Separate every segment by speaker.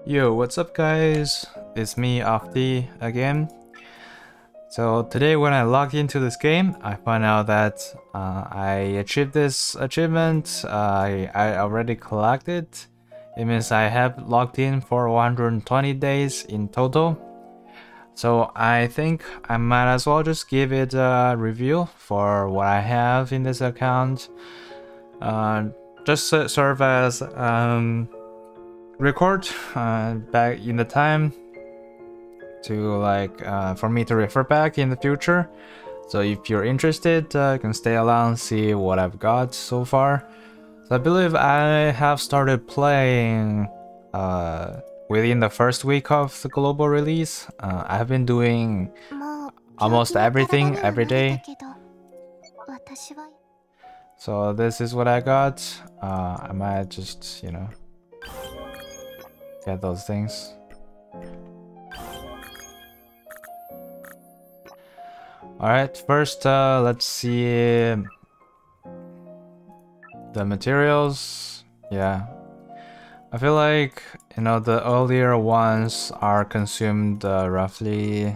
Speaker 1: Yo, what's up guys? It's me, Afti, again. So today when I logged into this game, I found out that I achieved this achievement. I already collected. It means I have logged in for 120 days in total. So I think I might as well just give it a review for what I have in this account. Just serve as record back in the time to for me to refer back in the future. So if you're interested, you can stay along, see what I've got so far. So I believe I have started playing within the first week of the global release. I have been doing almost everything every day. So this is what I got. I might just, get those things. Alright, first let's see the materials. Yeah, I feel like the earlier ones are consumed roughly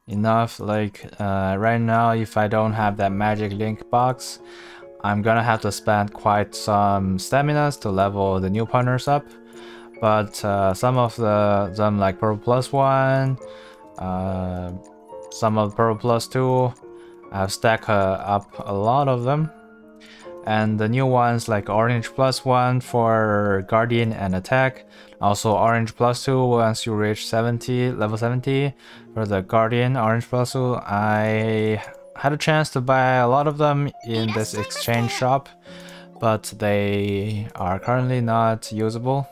Speaker 1: enough. Right now, if I don't have that magic link box, I'm gonna have to spend quite some stamina to level the new partners up. But some of them like Purple Plus 1, some of Purple Plus 2, I've stacked up a lot of them. And the new ones like Orange Plus 1 for Guardian and Attack. Also Orange Plus 2 once you reach level 70 for the Guardian Orange Plus 2. I had a chance to buy a lot of them in this exchange shop, but they are currently not usable.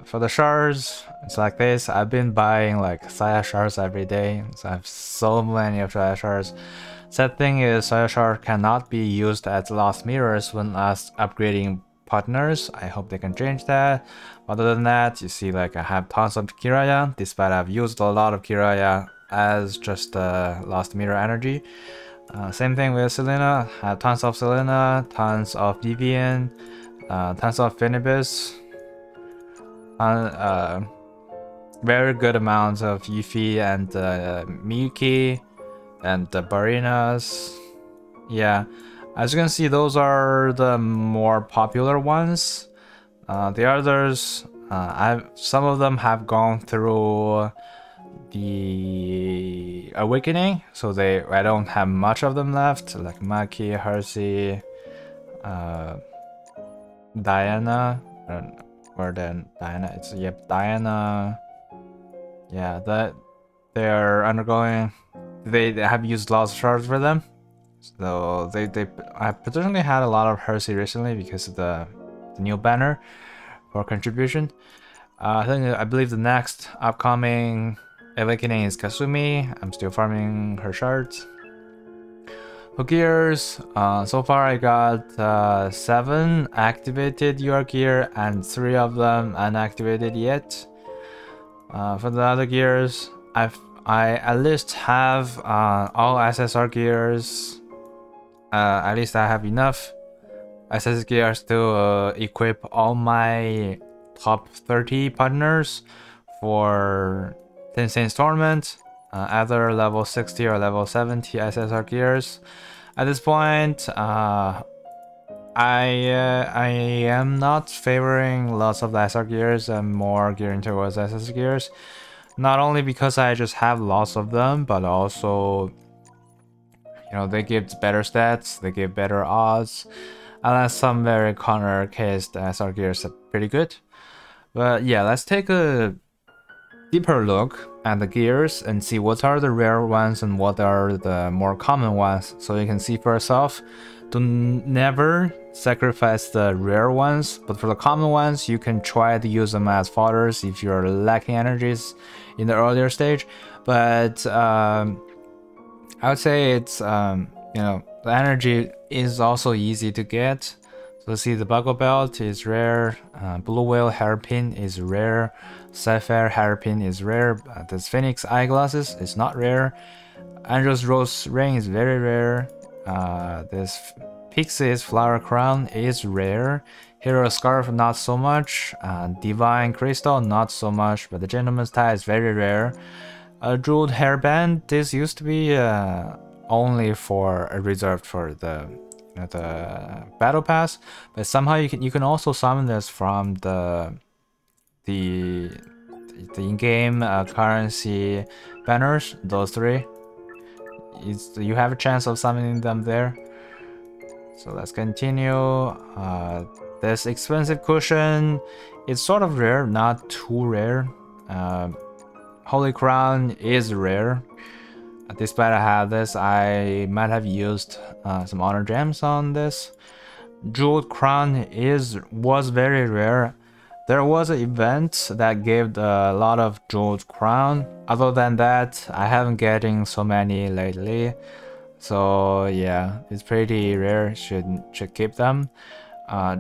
Speaker 1: For the shards, it's like this. I've been buying like Saya shards every day, so I have so many of Saya shards. Sad thing is, Saya shard cannot be used as lost mirrors when upgrading partners. I hope they can change that. Other than that, you see I have tons of Kiraya, despite I've used a lot of Kiraya as just lost mirror energy. Same thing with Selena. I have tons of Selena, tons of Deviant, tons of Phoenibus. Very good amounts of Yuffie and Miyuki and the Barinas. Yeah, as you can see, those are the more popular ones. The others, some of them have gone through the awakening, so I don't have much of them left, like Maki, Hersey, Diana. Or then Diana, Diana. Yeah, that they're undergoing. They have used lots of shards for them, so I potentially had a lot of Hersey recently because of the new banner for contribution. I believe the next upcoming awakening is Kasumi. I'm still farming her shards. For gears, so far I got 7 activated UR gear and 3 of them unactivated yet. For the other gears, I at least have all SSR gears. At least I have enough SSR gears to equip all my top 30 partners for Tensen's Tournament. Either level 60 or level 70 SSR gears. At this point, I am not favoring lots of the SR gears. I'm more gearing towards SS gears. Not only because I just have lots of them, but also, they give better stats, they give better odds. Unless some very corner case, the SR gears are pretty good. But yeah, let's take a deeper look at the gears and see what are the rare ones and what are the more common ones, so you can see for yourself. Do never sacrifice the rare ones, but for the common ones, you can try to use them as fodders if you're lacking energies in the earlier stage. But I would say it's the energy is also easy to get. So see, the Buckle Belt is rare, Blue Whale Hairpin is rare, Sapphire Hairpin is rare, this Phoenix Eyeglasses is not rare, Angel's Rose Ring is very rare, this Pixie's Flower Crown is rare, Hero Scarf, not so much. Divine Crystal, not so much. But the Gentleman's Tie is very rare. Jeweled Hairband, this used to be only for reserved for the battle pass, but somehow you can also summon this from the in-game currency banners. Those three, you have a chance of summoning them there. So let's continue. This expensive cushion is sort of rare, not too rare. Holy Crown is rare. Despite I have this, I might have used some honor gems on this. Jeweled Crown was very rare. There was an event that gave a lot of Jeweled Crown. Other than that, I haven't getting so many lately. So yeah, it's pretty rare. Should keep them.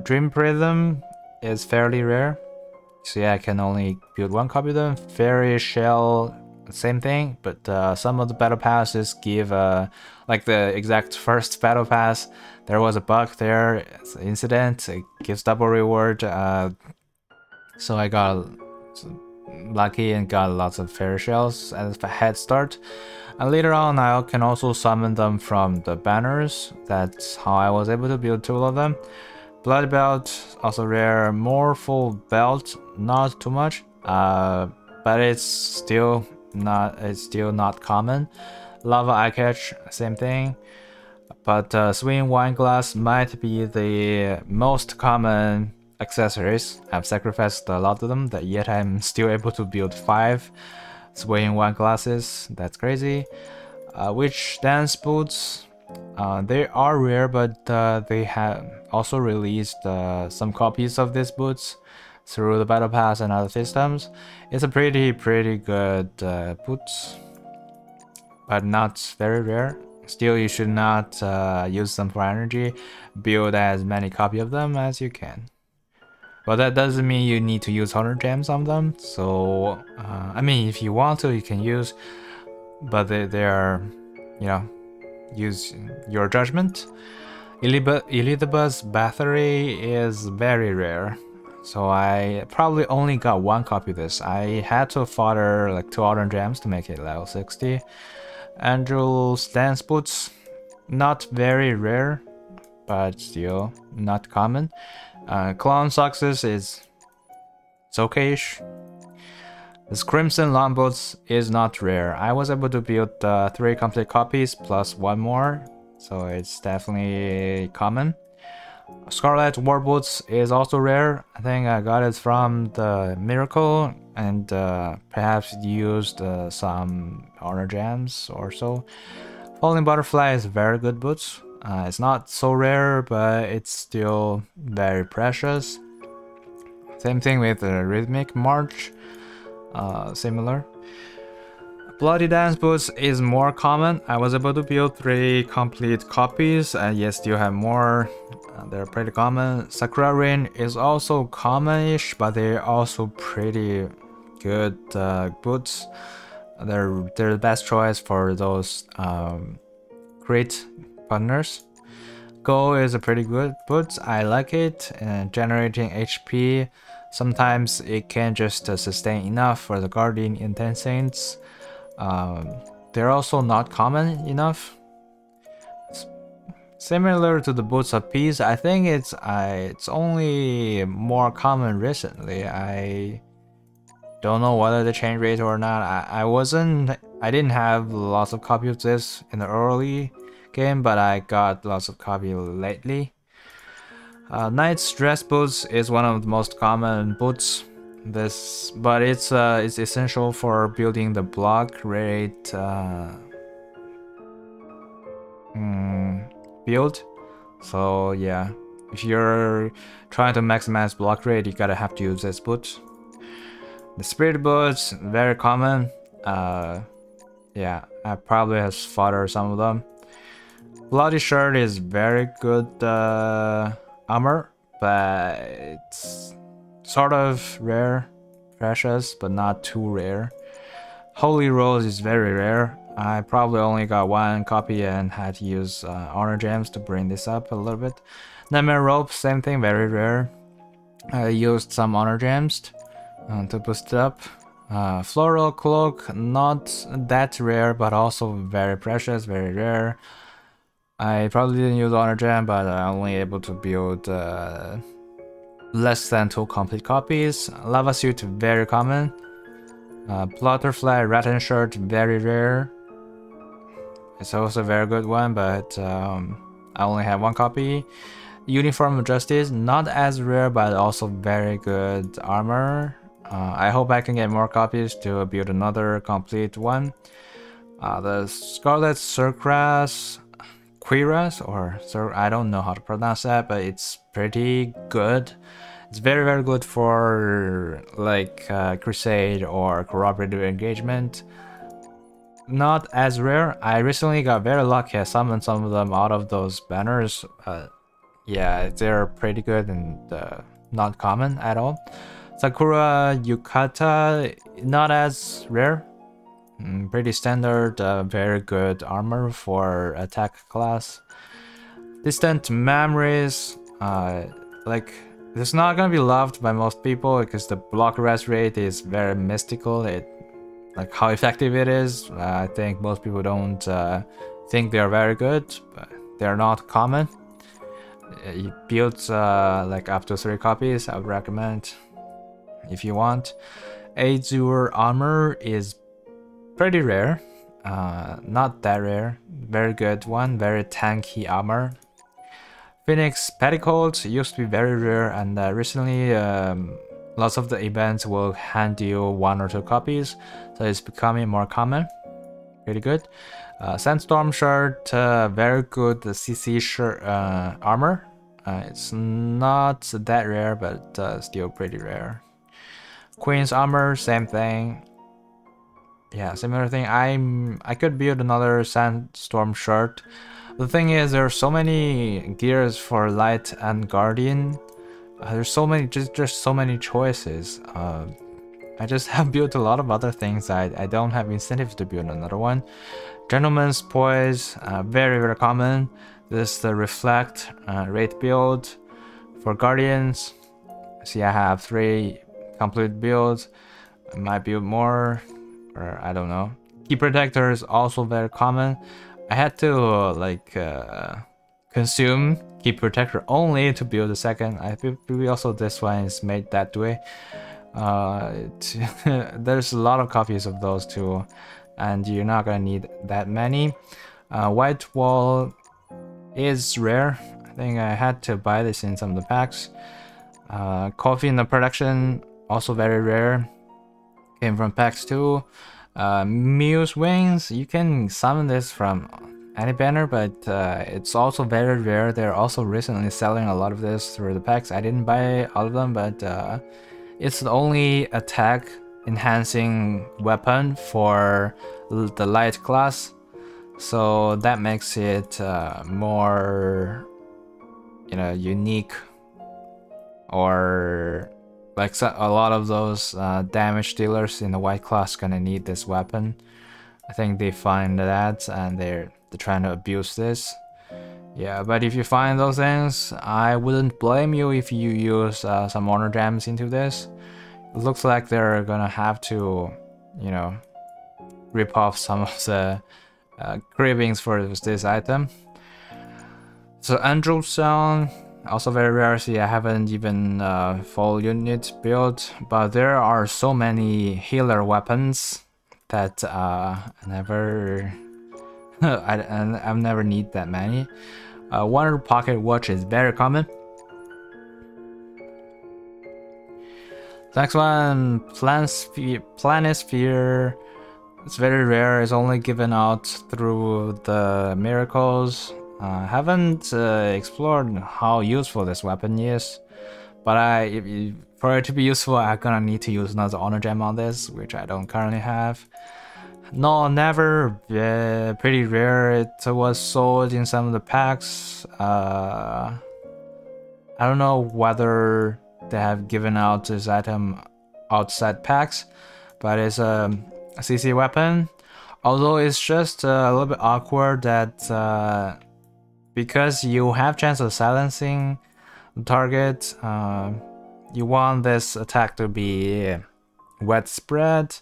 Speaker 1: Dream Prism is fairly rare. So yeah, I can only build one copy of them. Fairy Shell, same thing, but some of the battle passes give like the exact first battle pass, there was a bug there. It's an incident. It gives double reward. So I got lucky and got lots of fairy shells as a head start. And later on, I can also summon them from the banners. That's how I was able to build 2 of them. Blood Belt, also rare. Morphle Belt, not too much, but it's still not common. Lava Eye Catch, same thing. But Swing Wine Glass might be the most common accessories. I've sacrificed a lot of them, yet I'm still able to build 5 Swing Wine Glasses. That's crazy. Witch Dance Boots. They are rare, but they have also released some copies of these boots through the battle pass and other systems. It's a pretty good boots, but not very rare. Still, you should not use them for energy. Build as many copies of them as you can. But that doesn't mean you need to use 100 gems on them. So I mean, if you want to, you can use, but they are, you know, use your judgment. Elizabeth's Battery is very rare, so I probably only got 1 copy of this. I had to fodder like 2 autumn gems to make it level 60. Angel's Dance Boots, not very rare, but still not common. Clown Socks it's okay-ish. This Crimson Long Boots is not rare. I was able to build 3 complete copies plus 1 more, so it's definitely common. Scarlet War Boots is also rare. I think I got it from the Miracle and perhaps used some honor gems or so. Falling Butterfly is very good boots. It's not so rare, but it's still very precious. Same thing with the Rhythmic March. Similar. Bloody Dance Boots is more common. I was able to build 3 complete copies, and yes, still have more. They're pretty common. Sakura Rain is also common-ish, but they're also pretty good boots. They're the best choice for those great partners. Go is a pretty good boot. I like it, and generating HP. Sometimes it can just sustain enough for the Guardian Intense Saints. They're also not common enough. Similar to the Boots of Peace, I think it's only more common recently. I don't know whether they changed it or not. I didn't have lots of copies of this in the early game, but I got lots of copies lately. Knight's Dress Boots is one of the most common boots. But it's essential for building the block rate build. So yeah, if you're trying to maximize block rate, you gotta have to use this boot. The Spirit Boots, very common. Yeah, I probably have foddered some of them. Bloody Shirt is very good armor, but it's sort of rare, precious, but not too rare. Holy Rose is very rare. I probably only got 1 copy and had to use honor gems to bring this up a little bit. Nightmare Rope, same thing, very rare. I used some honor gems to boost it up. Floral cloak, not that rare, but also very precious, very rare. I probably didn't use honor gem, but I'm only able to build less than 2 complete copies. Lava suit, very common. Flutterfly rattan shirt, very rare. It's also a very good one, but I only have 1 copy. Uniform of Justice, not as rare, but also very good armor. I hope I can get more copies to build another complete one. The Scarlet Surcras, Quiras, or I don't know how to pronounce that, but it's pretty good. It's very, very good for like Crusade or cooperative engagement. Not as rare. I recently got very lucky. I summoned some of them out of those banners. Yeah, they're pretty good and not common at all. Sakura Yukata, not as rare. Pretty standard, very good armor for attack class. Distant Memories, like, it's not gonna be loved by most people because the block rest rate is very mystical. Like how effective it is, I think most people don't think they're very good, but they're not common. You build like up to 3 copies, I would recommend if you want. Azure armor is pretty rare, not that rare, very good one, very tanky armor. Phoenix Petticoat used to be very rare, and recently lots of the events will hand you 1 or 2 copies, so it's becoming more common. Pretty good. Sandstorm shirt, very good CC shirt armor. It's not that rare, but still pretty rare. Queen's armor, same thing. Yeah, similar thing. I could build another Sandstorm shirt. The thing is, there are so many gears for Light and Guardian. There's so many, just so many choices. I just have built a lot of other things. I don't have incentives to build another one. Gentleman's Poise, very, very common. This is the Reflect rate build for Guardians. See, I have 3 complete builds. I might build more, or I don't know. Key Protector is also very common. I had to like consume Key Protector only to build the second. I believe also this one is made that way. There's a lot of copies of those too, and you're not gonna need that many. White Wall is rare. I think I had to buy this in some of the packs. Coffee in the Production, also very rare. Came from packs too. Muse Wings, you can summon this from any banner, but it's also very rare. They're also recently selling a lot of this through the packs. I didn't buy all of them, but it's the only attack enhancing weapon for the light class, so that makes it more, you know, unique, or like a lot of those damage dealers in the white class gonna need this weapon. I think they find that and they're trying to abuse this. Yeah, but if you find those things, I wouldn't blame you if you use some honor gems into this. It looks like they're gonna have to, you know, rip off some of the cravings for this item. So Angel Song, also very rare. See, I haven't even full unit built, but there are so many healer weapons that I never I've never need that many. Wonder Pocket Watch is very common. Next one, Planisphere. It's very rare. It's only given out through the miracles. Haven't explored how useful this weapon is, but for it to be useful, I'm gonna need to use another honor gem on this, which I don't currently have. No, never. Pretty rare. It was sold in some of the packs. I don't know whether they have given out this item outside packs, but it's a CC weapon. Although it's just a little bit awkward that because you have chance of silencing the target, you want this attack to be wet spread,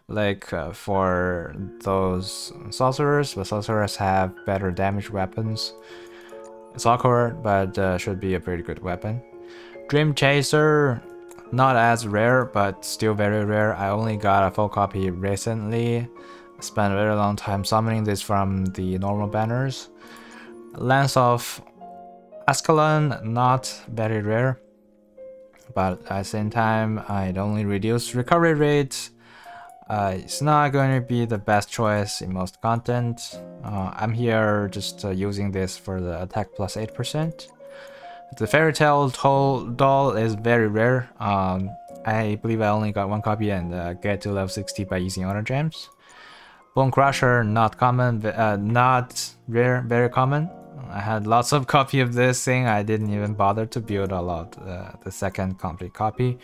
Speaker 1: like for those sorcerers, but sorcerers have better damage weapons. It's awkward, but should be a pretty good weapon. Dream Chaser, not as rare, but still very rare. I only got a full copy recently. I spent a very long time summoning this from the normal banners. Lance of Ascalon, not very rare, but at the same time, it only reduced recovery rate. It's not going to be the best choice in most content. I'm here just using this for the attack plus 8%. The Fairy Tale doll is very rare. I believe I only got one copy and get to level 60 by using Honor Gems. Bone Crusher, not common, not rare, very common. I had lots of copy of this thing. I didn't even bother to build a lot. The second complete copy.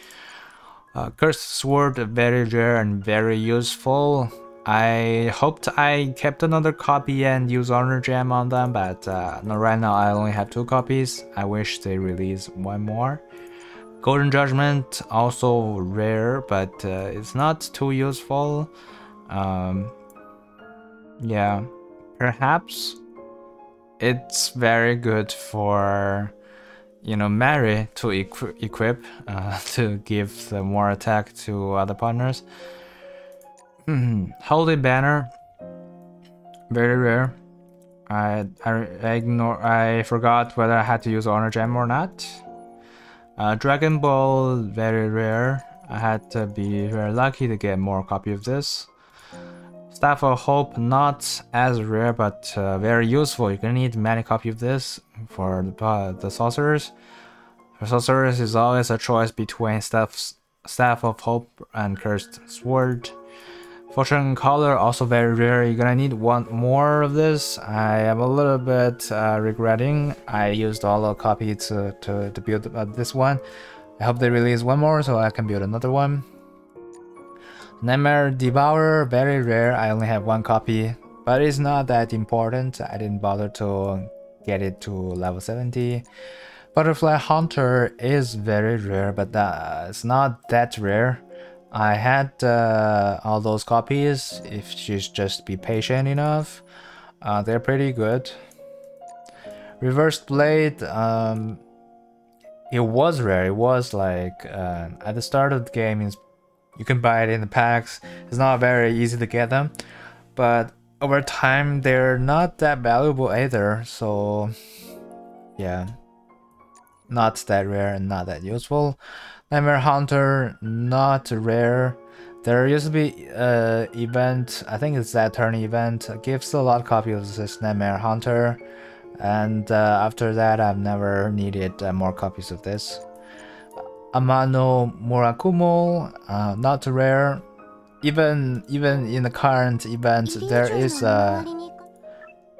Speaker 1: Cursed Sword, very rare and very useful. I hoped I kept another copy and use Honor Gem on them, but no, right now I only have 2 copies. I wish they release one more. Golden Judgment, also rare, but it's not too useful. Yeah, perhaps it's very good for, you know, Mary to equip to give the more attack to other partners. Holy Banner, very rare. I forgot whether I had to use Honor Gem or not. Dragon Ball, very rare. I had to be very lucky to get more copy of this. Staff of Hope, not as rare, but very useful. You're gonna need many copy of this for the sorcerers. For sorcerers, is always a choice between Staff of Hope and Cursed Sword. Fortune Caller, also very rare. You're gonna need one more of this. I am a little bit regretting. I used all the copy to build this one. I hope they release one more so I can build another one. Nightmare Devourer, very rare. I only have one copy, but it's not that important. I didn't bother to get it to level 70. Butterfly Hunter is very rare, but it's not that rare. I had all those copies. If you just be patient enough, they're pretty good. Reversed Blade, it was rare. It was like at the start of the game, you can buy it in the packs. It's not very easy to get them, but over time they're not that valuable either. So yeah, not that rare and not that useful. Nightmare Hunter, not rare. There used to be event, I think it's that turn event, gives a lot of copies of this Nightmare Hunter, and after that I've never needed more copies of this. Amano Murakumo, not rare. Even in the current event, there is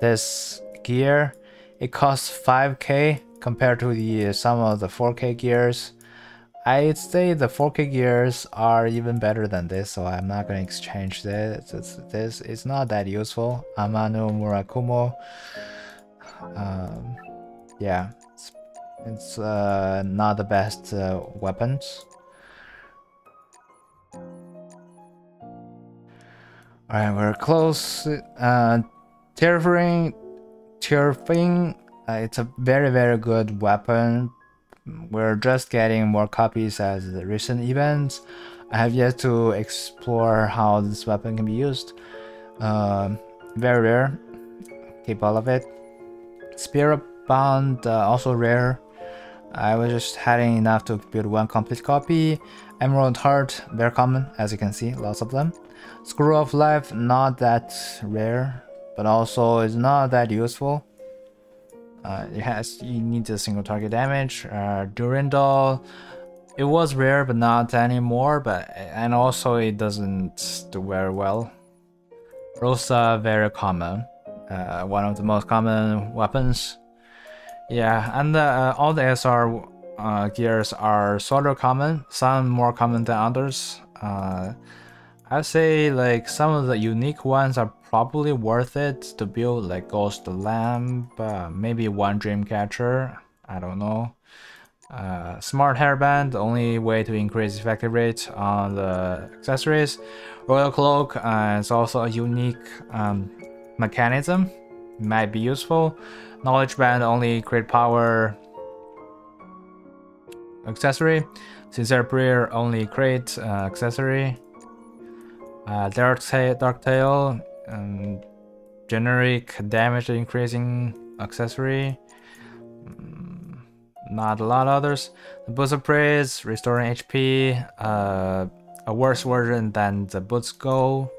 Speaker 1: this gear. It costs 5k compared to the some of the 4k gears. I'd say the 4k gears are even better than this, so I'm not gonna exchange this. It's not that useful. Amano Murakumo. Yeah. It's not the best weapons. Alright, we're close. Terrifying. It's a very good weapon. We're just getting more copies as the recent events. I have yet to explore how this weapon can be used. Very rare. Keep all of it. Spirit Bound, also rare. I was just having enough to build one complete copy. Emerald Heart, very common, as you can see, lots of them. Screw of Life, not that rare, but also is not that useful. You need the single target damage. Durandal, it was rare, but not anymore. And also it doesn't do very well. Rosa, very common, one of the most common weapons. Yeah, and all the SR gears are sort of common, some more common than others. I'd say like some of the unique ones are probably worth it to build, like Ghost Lamp, maybe one Dreamcatcher, I don't know. Smart hairband, the only way to increase effective rate on the accessories. Royal cloak, it's also a unique mechanism, might be useful. Knowledge band, only crit power accessory. Sincere prayer, only crit accessory. Dark tail, generic damage increasing accessory. Not a lot of others. The Boots of Praise, restoring HP, a worse version than the Boots Go.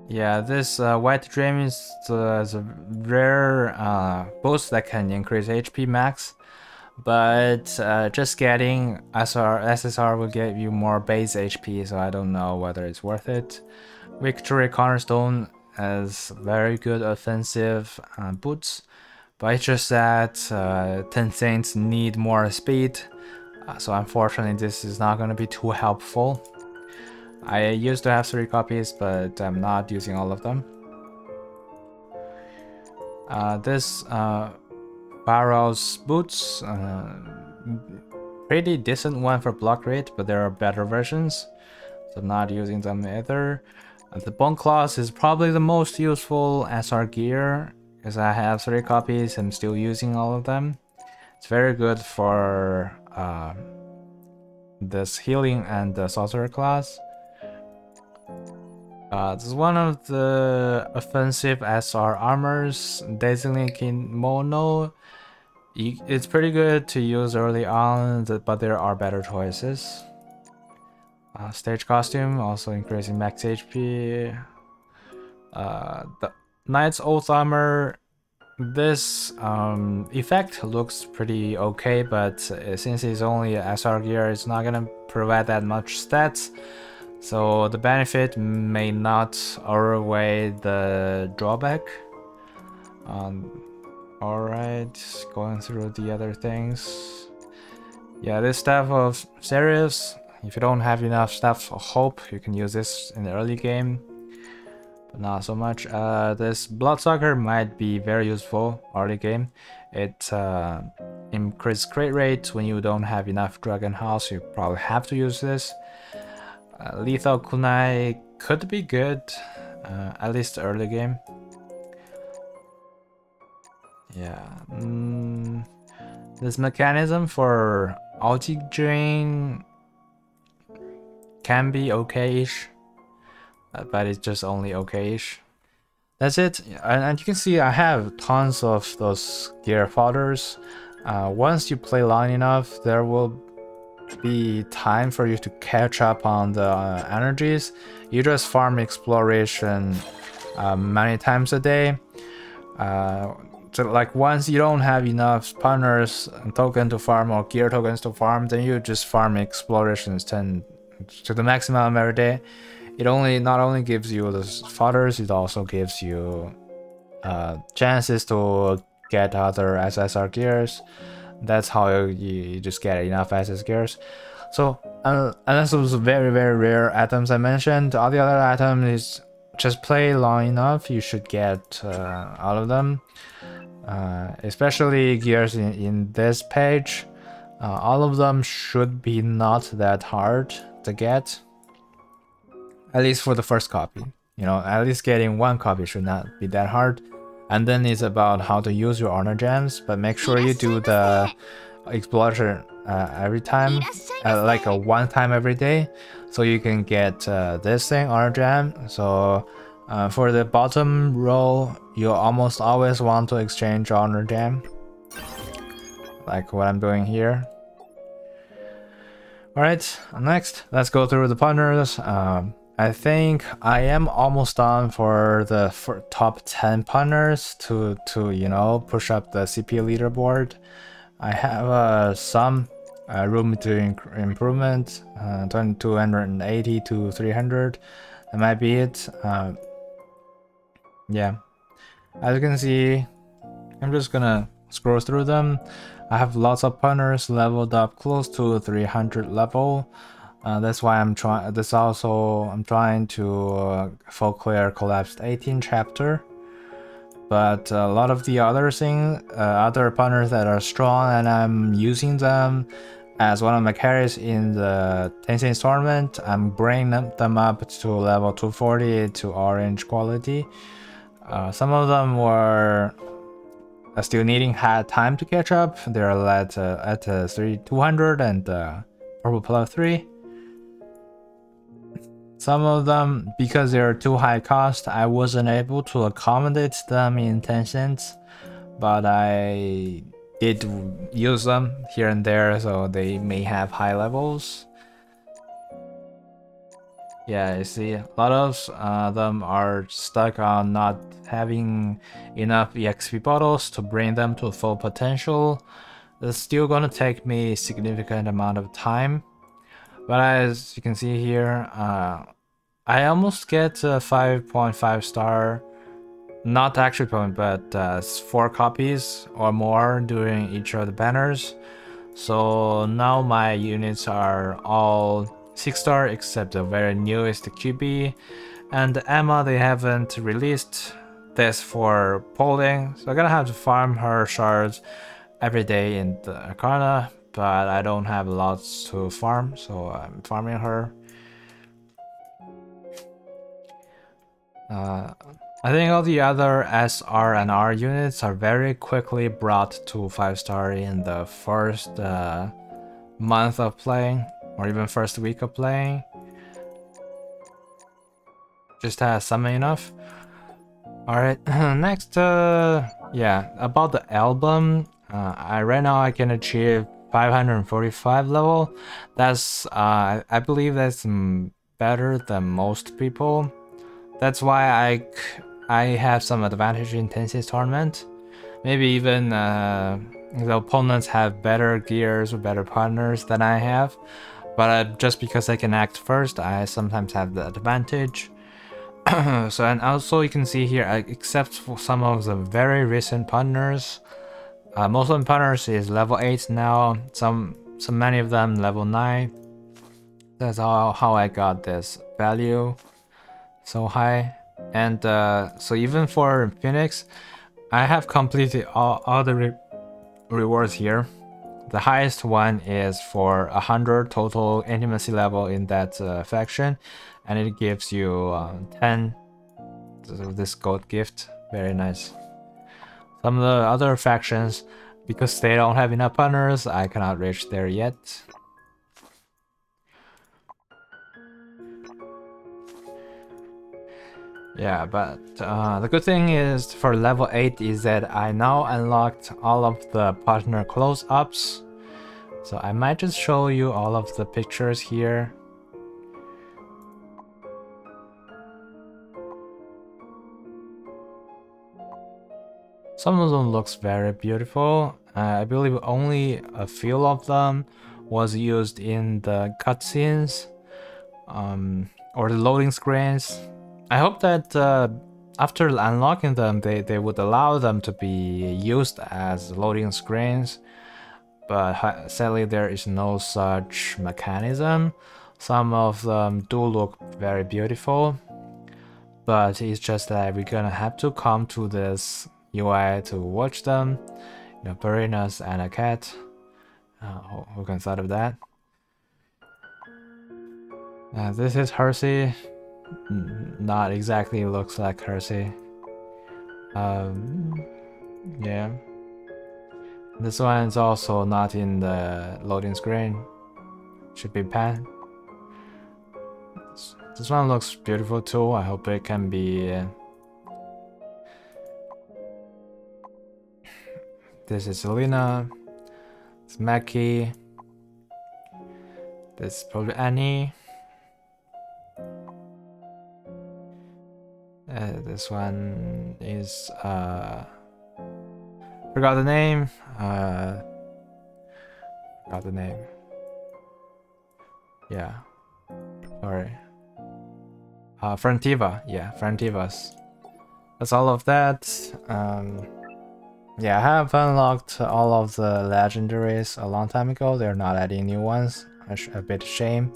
Speaker 1: Yeah, this White Dream is a rare boost that can increase HP max, but just getting SSR will give you more base HP, so I don't know whether it's worth it. Victory Cornerstone has very good offensive boots. But it's just that 10 Saints need more speed, so unfortunately this is not going to be too helpful. I used to have 3 copies, but I'm not using all of them. This Barrow's boots, pretty decent one for block rate, but there are better versions, so I'm not using them either. The Bone Claws is probably the most useful SR gear, because I have 3 copies, I'm still using all of them. It's very good for this healing and the sorcerer class. This is one of the offensive SR armors, Dazzling Kimono. It's pretty good to use early on, but there are better choices. Stage costume, also increasing max HP. The Knight's Oath armor, this effect looks pretty okay, but since it's only SR gear, it's not gonna provide that much stats, so the benefit may not outweigh the drawback. Alright, going through the other things. Yeah, this Staff of Sirius, if you don't have enough Staff of Hope, you can use this in the early game. Not so much. This Bloodsucker might be very useful early game. It increases crit rate when you don't have enough Dragon House. You probably have to use this. Lethal Kunai could be good, at least early game. Yeah. This mechanism for Ulti Drain can be okay-ish. But it's just only okay-ish. That's it. And you can see I have tons of those gear fodders. Once you play long enough, there will be time for you to catch up on the energies. You just farm exploration many times a day. So like once you don't have enough partners and token to farm or gear tokens to farm, then you just farm explorations 10 to the maximum every day. It not only gives you the fodders, it also gives you chances to get other SSR gears. That's how you just get enough SS gears. So unless those very rare items I mentioned, all the other items is just play long enough, you should get all of them. Especially gears in this page, all of them should be not that hard to get. At least for the first copy, you know, at least getting 1 copy should not be that hard. And then it's about how to use your honor gems, but make sure you do the exploration every time, like a 1 time every day, so you can get this thing, honor gem. So for the bottom row, you almost always want to exchange honor gem, like what I'm doing here. Alright, next, let's go through the partners. I think I am almost done for the top 10 partners to you know, push up the CP leaderboard. I have some room to improvement, 280 to 300. That might be it. Yeah, as you can see, I'm just gonna scroll through them. I have lots of partners leveled up close to 300 level. That's why I'm trying. I'm trying to full clear collapsed 18 chapter. But a lot of the other things, other partners that are strong, and I'm using them as one of my carries in the Tencent tournament. I'm bringing them up to level 240 to orange quality. Some of them were still had time to catch up. They're at 200 and purple plus 3. Some of them, because they're too high cost, I wasn't able to accommodate them in Tencent, but I did use them here and there, so they may have high levels. Yeah, you see, a lot of them are stuck on not having enough EXP bottles to bring them to full potential. It's still gonna take me a significant amount of time, but as you can see here, I almost get a 5.5 star, not actually point, but 4 copies or more during each of the banners. So now my units are all 6 star except the very newest QB, and Emma, they haven't released this for polling, so I'm gonna have to farm her shards every day in the Arcana, but I don't have lots to farm, so I'm farming her. I think all the other SR and R units are very quickly brought to 5 star in the first month of playing, or even first week of playing. Just has summon enough. Alright, next, yeah, about the album, right now I can achieve 545 level. That's, I believe that's better than most people. That's why I have some advantage in Tencent's tournament. Maybe even the opponents have better gears or better partners than I have. But just because I can act first, I sometimes have the advantage. So, and also you can see here, except for some of the very recent partners, most of the partners is level 8 now. Many of them level 9. That's how I got this value so high. And so even for Phoenix, I have completed all the rewards here. The highest one is for 100 total intimacy level in that faction, and it gives you 10 of this gold gift. Very nice. Some of the other factions, because they don't have enough partners, I cannot reach there yet. Yeah, but the good thing is for level 8 is that I now unlocked all of the partner close-ups. So I might just show you all of the pictures here. Some of them looks very beautiful. I believe only a few of them was used in the cutscenes or the loading screens. I hope that after unlocking them, they would allow them to be used as loading screens, but sadly there is no such mechanism. Some of them do look very beautiful, but it's just that we're gonna have to come to this UI to watch them. You know, Barinas and a cat. Who can thought of that? This is Hersey. Not exactly looks like Hersey. Yeah. This one is also not in the loading screen. Should be Pan. This one looks beautiful too. I hope it can be. This is Selena. It's Mackie. This is probably Annie. This one is forgot the name. Forgot the name. Yeah. Sorry. Frontiva. Yeah, Frontivas. That's all of that. Yeah, I have unlocked all of the legendaries a long time ago. They're not adding new ones. A bit shame.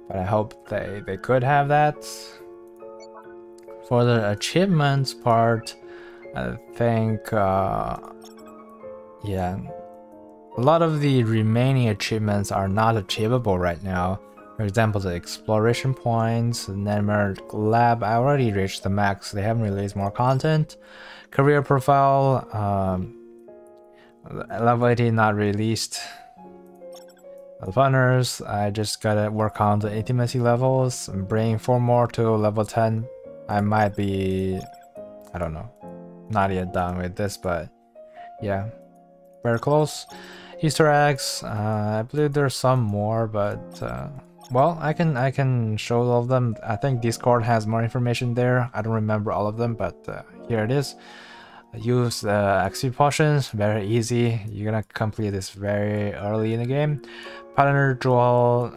Speaker 1: But I hope they could have that. For the achievements part, I think, yeah, a lot of the remaining achievements are not achievable right now. For example, the exploration points, the Network Lab, I already reached the max. They haven't released more content. Career profile, level 80 not released. The partners, I just gotta work on the intimacy levels and bring 4 more to level 10. I might be, I don't know, not yet done with this, but yeah, very close. Easter eggs, I believe there's some more, but well, I can show all of them. I think Discord has more information there. I don't remember all of them, but here it is. Use XP potions, very easy. You're gonna complete this very early in the game. Partner draw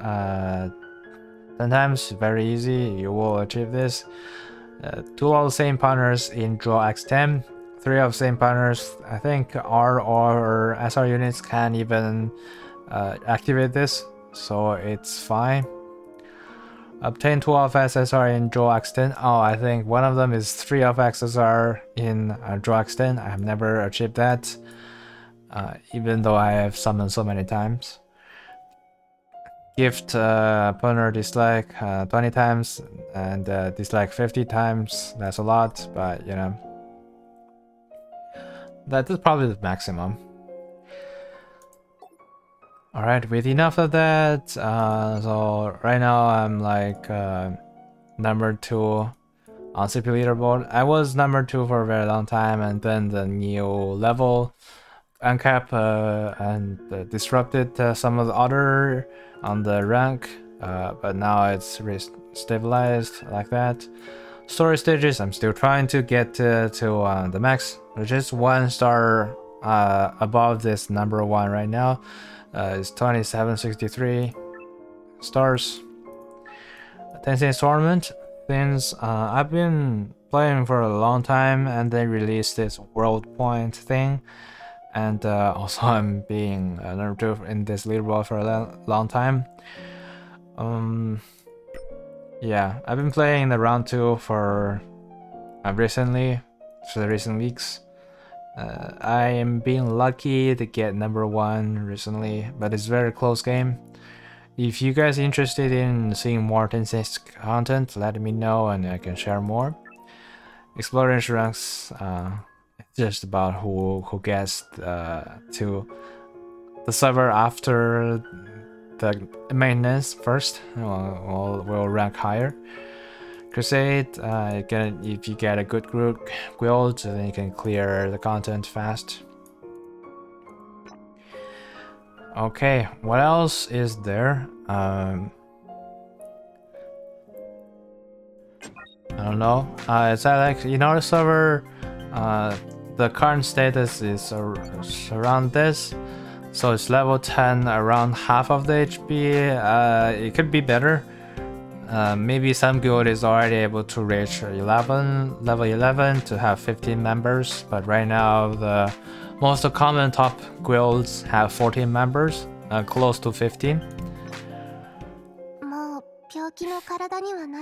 Speaker 1: 10 times, very easy. You will achieve this. 2 of the same partners in draw X10. 3 of the same partners, I think R or SR units can even activate this, so it's fine. Obtain 2 of SSR in draw X10. Oh, I think one of them is 3 of XSR in draw X10. I have never achieved that, even though I have summoned so many times. Gift partner dislike 20 times and dislike 50 times. That's a lot, but you know, that is probably the maximum. Alright, with enough of that, so right now I'm like number 2 on CP leaderboard. I was number 2 for a very long time, and then the new level uncap and disrupted some of the other on the rank, but now it's stabilized like that. Story stages, I'm still trying to get to the max, which is 1 star above this number 1 right now. It's 2763 stars. Tensei tournament, since I've been playing for a long time and they released this world point thing, and also I'm being number 2 in this leaderboard for a long time. Yeah, I've been playing the round 2 for recently, for the recent weeks. I am being lucky to get number 1 recently, but it's a very close game. If you guys are interested in seeing more Tensei content, let me know and I can share more. Exploration ranks, it's just about who gets to the server after the maintenance first. We'll rank higher. Crusade, if you get a good guild, then you can clear the content fast. Okay, what else is there? I don't know. It's like, you know, the server, the current status is around this. So it's level 10, around half of the HP. It could be better. Maybe some guild is already able to reach level 11 to have 15 members, but right now the most common top guilds have 14 members, close to 15.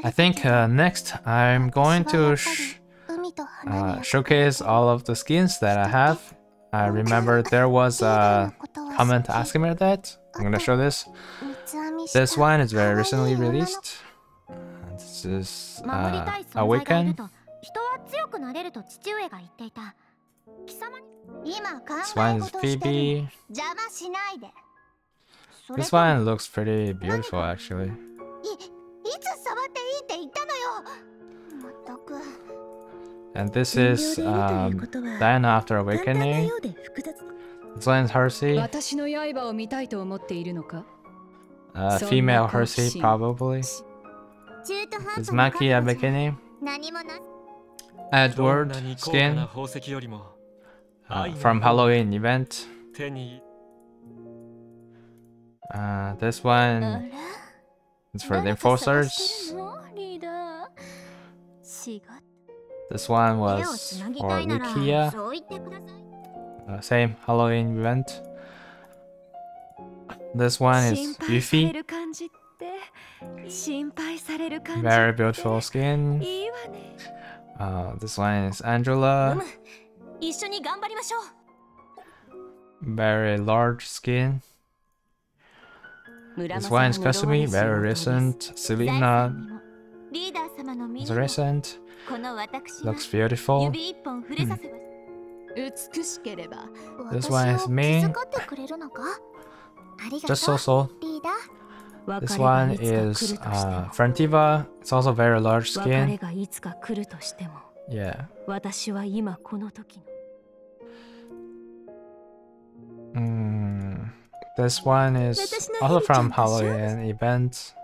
Speaker 1: I think next I'm going to showcase all of the skins that I have. I remember there was a comment asking me that. I'm gonna show this. This one is very recently released. This is Awaken. This one is Phoebe. This one looks pretty beautiful actually. And this is Diana after awakening. This one is Hersey. Female Hersey probably. This is Maki awakening. Edward skin from Halloween event. This one is for the enforcers. This one was for Lukia. Same Halloween event. This one is Yuffie. Very beautiful skin. This one is Angela. Very large skin. This one is Kasumi, very recent. Selena is recent. Looks beautiful. This one is me. Just so. This one is Frontiva. It's also very large skin. Yeah. This one is also from Halloween event.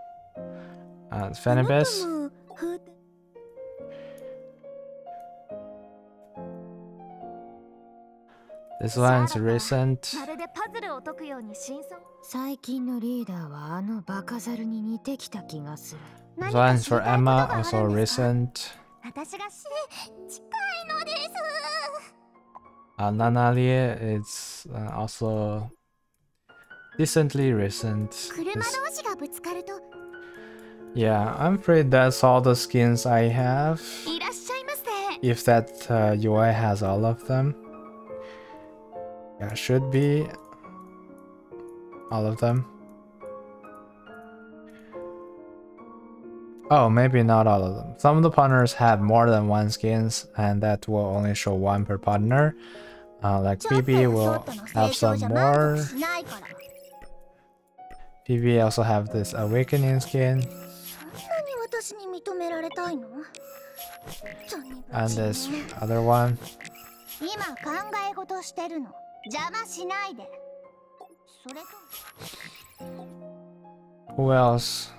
Speaker 1: Phanibus. This one's recent. This one's for Emma, also recent. Nanalie is also decently recent. Yeah, I'm afraid that's all the skins I have. If that UI has all of them. Yeah, should be all of them. Oh, maybe not all of them. Some of the partners have more than one skins, and that will only show one per partner. Like BB will have some more. BB also have this Awakening skin. And this other one. Who else?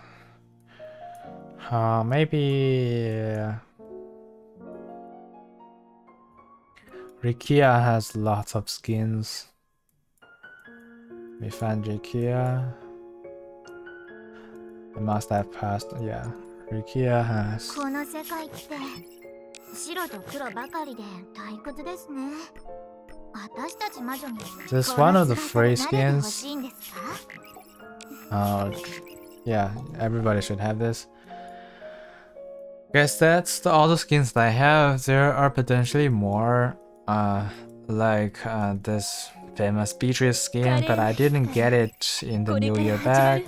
Speaker 1: Maybe Rikia has lots of skins. We found Rikia. I must have passed. Yeah, Rikia has. This is one of the free skins. Yeah, everybody should have this. Guess that's all the skins that I have. There are potentially more, like this famous Beatrice skin, but I didn't get it in the New Year bag.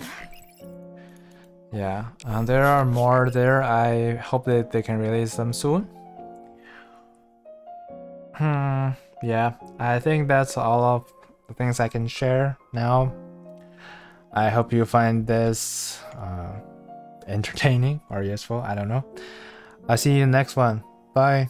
Speaker 1: Yeah, there are more there. I hope that they can release them soon. Yeah, I think that's all of the things I can share now. I hope you find this entertaining or useful. I don't know. I'll see you in the next one. Bye.